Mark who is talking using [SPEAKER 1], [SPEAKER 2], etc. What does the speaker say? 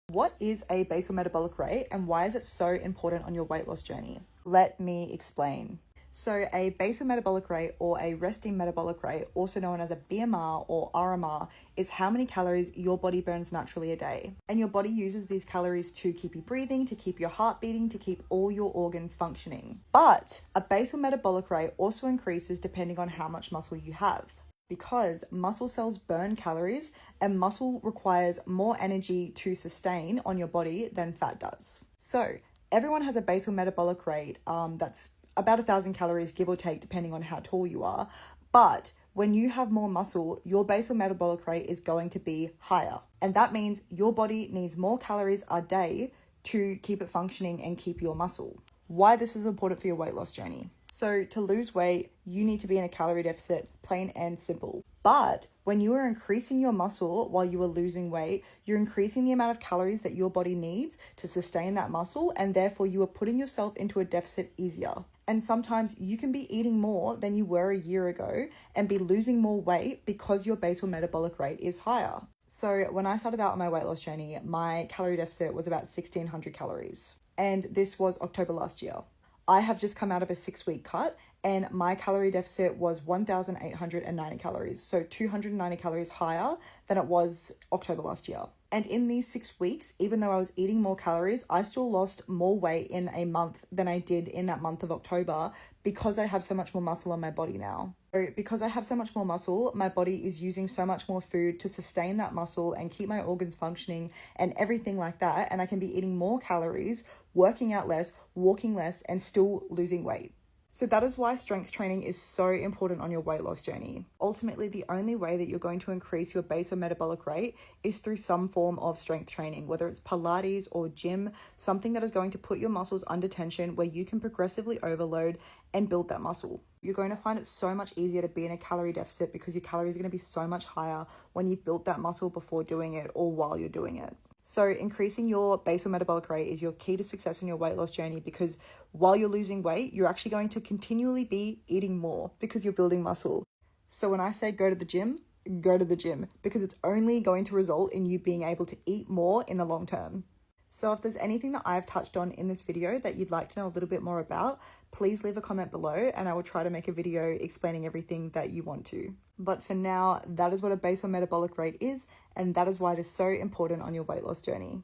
[SPEAKER 1] What is a basal metabolic rate and why is it so important on your weight loss journey? Let me explain. So a basal metabolic rate or a resting metabolic rate, also known as a BMR or RMR, is how many calories your body burns naturally a day. And your body uses these calories to keep you breathing, to keep your heart beating, to keep all your organs functioning. But a basal metabolic rate also increases depending on how much muscle you have, because muscle cells burn calories and muscle requires more energy to sustain on your body than fat does. So everyone has a basal metabolic rate that's about 1,000 calories, give or take, depending on how tall you are. But when you have more muscle, your basal metabolic rate is going to be higher. And that means your body needs more calories a day to keep it functioning and keep your muscle. Why this is important for your weight loss journey. So to lose weight, you need to be in a calorie deficit, plain and simple. But when you are increasing your muscle while you are losing weight, you're increasing the amount of calories that your body needs to sustain that muscle, and therefore you are putting yourself into a deficit easier. And sometimes you can be eating more than you were a year ago and be losing more weight because your basal metabolic rate is higher. So when I started out on my weight loss journey, my calorie deficit was about 1,600 calories. And this was October last year. I have just come out of a 6-week cut and my calorie deficit was 1,890 calories. So 290 calories higher than it was October last year. And in these 6 weeks, even though I was eating more calories, I still lost more weight in a month than I did in that month of October because I have so much more muscle on my body now. So because I have so much more muscle, my body is using so much more food to sustain that muscle and keep my organs functioning and everything like that. And I can be eating more calories, working out less, walking less, and still losing weight. So that is why strength training is so important on your weight loss journey. Ultimately, the only way that you're going to increase your basal metabolic rate is through some form of strength training, whether it's Pilates or gym, something that is going to put your muscles under tension where you can progressively overload and build that muscle. You're going to find it so much easier to be in a calorie deficit because your calories are going to be so much higher when you've built that muscle before doing it or while you're doing it. So increasing your basal metabolic rate is your key to success on your weight loss journey, because while you're losing weight, you're actually going to continually be eating more because you're building muscle. So when I say go to the gym, because it's only going to result in you being able to eat more in the long term. So if there's anything that I've touched on in this video that you'd like to know a little bit more about, please leave a comment below and I will try to make a video explaining everything that you want to. But for now, that is what a basal metabolic rate is, and that is why it is so important on your weight loss journey.